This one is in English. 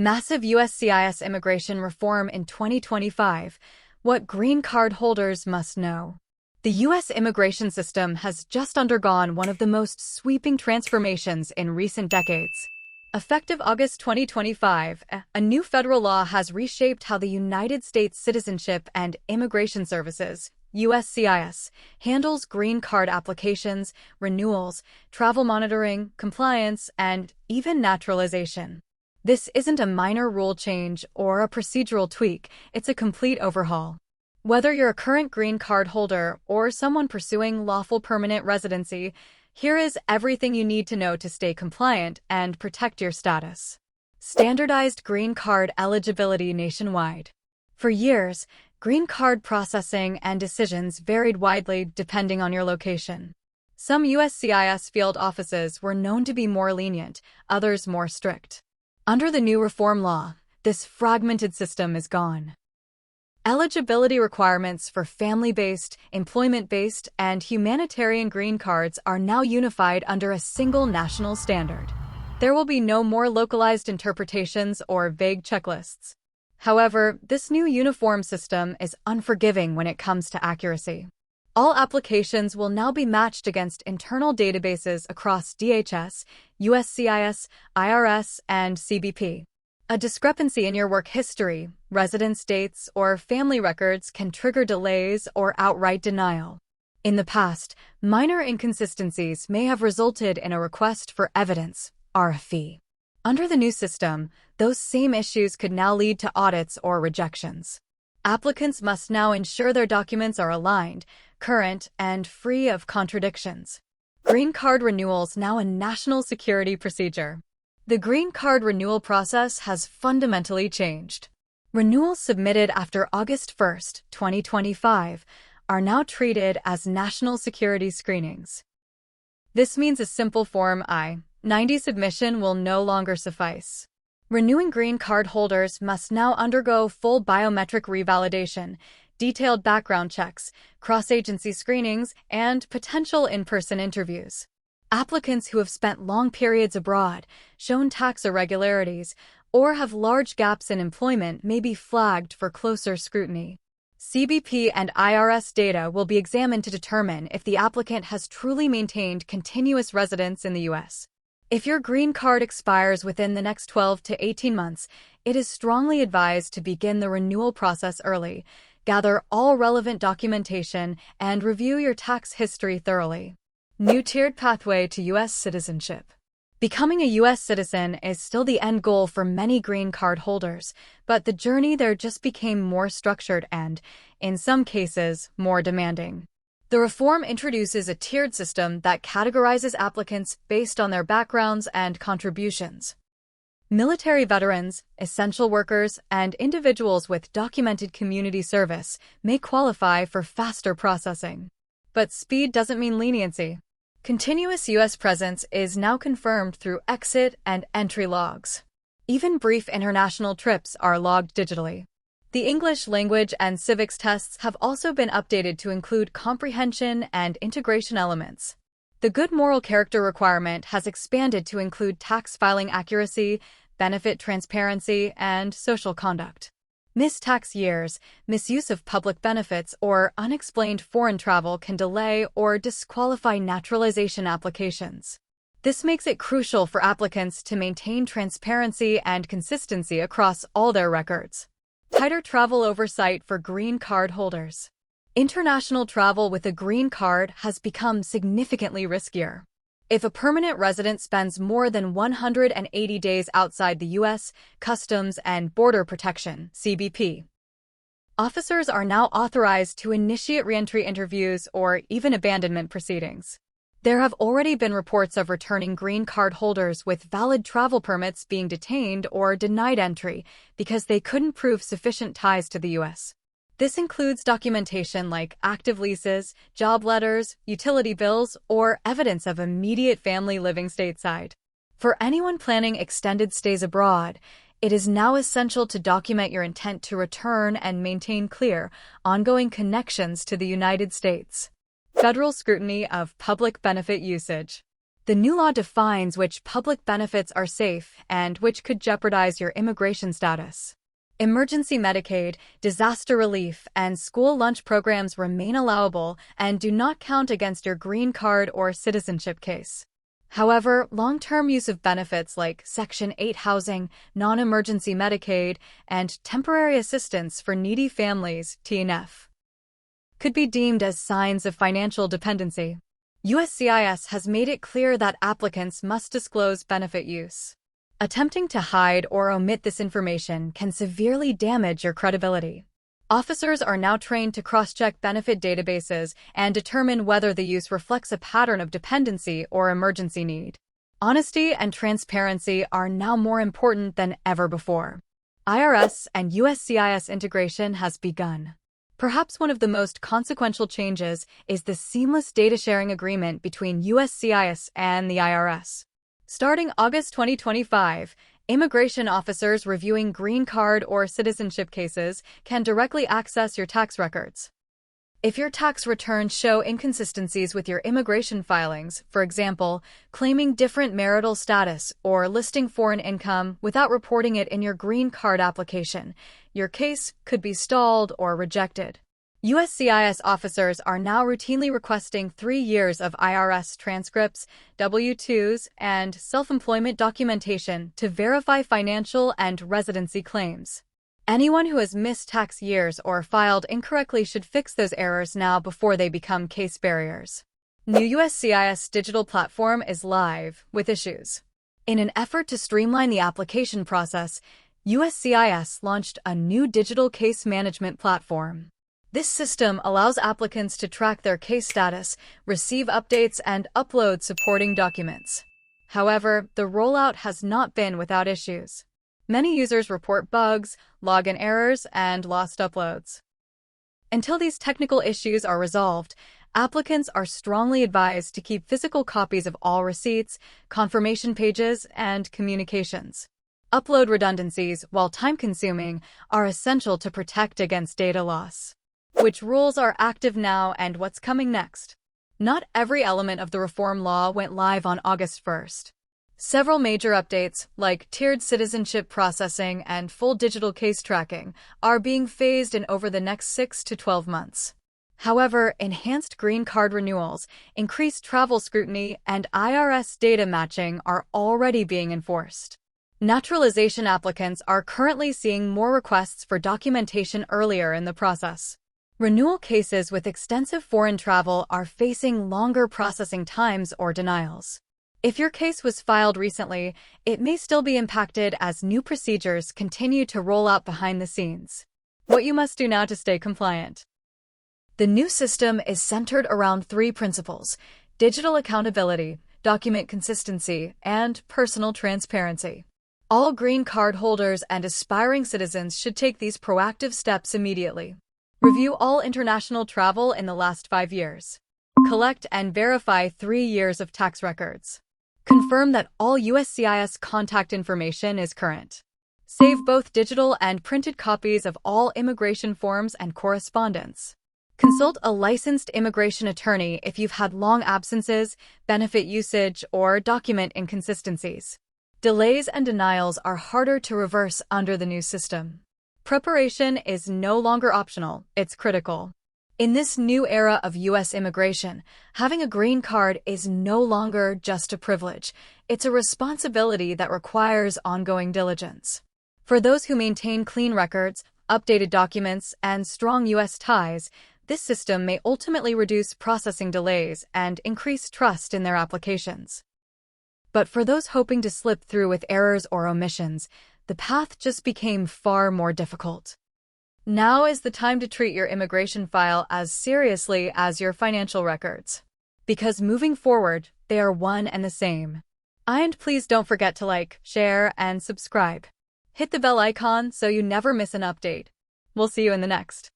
Massive USCIS immigration reform in 2025. What green card holders must know. The U.S. immigration system has just undergone one of the most sweeping transformations in recent decades. Effective August 2025, a new federal law has reshaped how the United States Citizenship and Immigration Services (USCIS) handles green card applications, renewals, travel monitoring, compliance, and even naturalization. This isn't a minor rule change or a procedural tweak, it's a complete overhaul. Whether you're a current green card holder or someone pursuing lawful permanent residency, here is everything you need to know to stay compliant and protect your status. Standardized green card eligibility nationwide. For years, green card processing and decisions varied widely depending on your location. Some USCIS field offices were known to be more lenient, others more strict. Under the new reform law, this fragmented system is gone. Eligibility requirements for family-based, employment-based, and humanitarian green cards are now unified under a single national standard. There will be no more localized interpretations or vague checklists. However, this new uniform system is unforgiving when it comes to accuracy. All applications will now be matched against internal databases across DHS, USCIS, IRS, and CBP. A discrepancy in your work history, residence dates, or family records can trigger delays or outright denial. In the past, minor inconsistencies may have resulted in a request for evidence, RFE. Under the new system, those same issues could now lead to audits or rejections. Applicants must now ensure their documents are aligned, current, and free of contradictions. Green card renewals now a national security procedure. The green card renewal process has fundamentally changed. Renewals submitted after August 1, 2025, are now treated as national security screenings. This means a simple Form I-90 submission will no longer suffice. Renewing green card holders must now undergo full biometric revalidation, detailed background checks, cross-agency screenings, and potential in-person interviews. Applicants who have spent long periods abroad, shown tax irregularities, or have large gaps in employment may be flagged for closer scrutiny. CBP and IRS data will be examined to determine if the applicant has truly maintained continuous residence in the U.S. If your green card expires within the next 12 to 18 months, it is strongly advised to begin the renewal process early, gather all relevant documentation, and review your tax history thoroughly. New tiered pathway to U.S. citizenship. Becoming a U.S. citizen is still the end goal for many green card holders, but the journey there just became more structured and, in some cases, more demanding. The reform introduces a tiered system that categorizes applicants based on their backgrounds and contributions. Military veterans, essential workers, and individuals with documented community service may qualify for faster processing. But speed doesn't mean leniency. Continuous U.S. presence is now confirmed through exit and entry logs. Even brief international trips are logged digitally. The English language and civics tests have also been updated to include comprehension and integration elements. The good moral character requirement has expanded to include tax filing accuracy, benefit transparency, and social conduct. Missed tax years, misuse of public benefits, or unexplained foreign travel can delay or disqualify naturalization applications. This makes it crucial for applicants to maintain transparency and consistency across all their records. Tighter travel oversight for green card holders. International travel with a green card has become significantly riskier. If a permanent resident spends more than 180 days outside the U.S., Customs and Border Protection (CBP) officers are now authorized to initiate reentry interviews or even abandonment proceedings. There have already been reports of returning green card holders with valid travel permits being detained or denied entry because they couldn't prove sufficient ties to the U.S. This includes documentation like active leases, job letters, utility bills, or evidence of immediate family living stateside. For anyone planning extended stays abroad, it is now essential to document your intent to return and maintain clear, ongoing connections to the United States. Federal scrutiny of public benefit usage. The new law defines which public benefits are safe and which could jeopardize your immigration status. Emergency Medicaid, disaster relief, and school lunch programs remain allowable and do not count against your green card or citizenship case. However, long-term use of benefits like Section 8 housing, non-emergency Medicaid, and temporary assistance for needy families (TNF) could be deemed as signs of financial dependency. USCIS has made it clear that applicants must disclose benefit use. Attempting to hide or omit this information can severely damage your credibility. Officers are now trained to cross-check benefit databases and determine whether the use reflects a pattern of dependency or emergency need. Honesty and transparency are now more important than ever before. IRS and USCIS integration has begun. Perhaps one of the most consequential changes is the seamless data sharing agreement between USCIS and the IRS. Starting August 2025, immigration officers reviewing green card or citizenship cases can directly access your tax records. If your tax returns show inconsistencies with your immigration filings, for example, claiming different marital status or listing foreign income without reporting it in your green card application, your case could be stalled or rejected. USCIS officers are now routinely requesting 3 years of IRS transcripts, W-2s, and self-employment documentation to verify financial and residency claims. Anyone who has missed tax years or filed incorrectly should fix those errors now before they become case barriers. New USCIS digital platform is live with issues. In an effort to streamline the application process, USCIS launched a new digital case management platform. This system allows applicants to track their case status, receive updates, and upload supporting documents. However, the rollout has not been without issues. Many users report bugs, login errors, and lost uploads. Until these technical issues are resolved, applicants are strongly advised to keep physical copies of all receipts, confirmation pages, and communications. Upload redundancies, while time-consuming, are essential to protect against data loss. Which rules are active now and what's coming next? Not every element of the reform law went live on August 1st. Several major updates, like tiered citizenship processing and full digital case tracking, are being phased in over the next 6 to 12 months. However, enhanced green card renewals, increased travel scrutiny, and IRS data matching are already being enforced. Naturalization applicants are currently seeing more requests for documentation earlier in the process. Renewal cases with extensive foreign travel are facing longer processing times or denials. If your case was filed recently, it may still be impacted as new procedures continue to roll out behind the scenes. What you must do now to stay compliant. The new system is centered around 3 principles: digital accountability, document consistency, and personal transparency. All green card holders and aspiring citizens should take these proactive steps immediately. Review all international travel in the last 5 years. Collect and verify 3 years of tax records. Confirm that all USCIS contact information is current. Save both digital and printed copies of all immigration forms and correspondence. Consult a licensed immigration attorney if you've had long absences, benefit usage, or document inconsistencies. Delays and denials are harder to reverse under the new system. Preparation is no longer optional, it's critical. In this new era of U.S. immigration, having a green card is no longer just a privilege, it's a responsibility that requires ongoing diligence. For those who maintain clean records, updated documents, and strong U.S. ties, this system may ultimately reduce processing delays and increase trust in their applications. But for those hoping to slip through with errors or omissions, the path just became far more difficult. Now is the time to treat your immigration file as seriously as your financial records. Because moving forward, they are one and the same. And please don't forget to like, share, and subscribe. Hit the bell icon so you never miss an update. We'll see you in the next.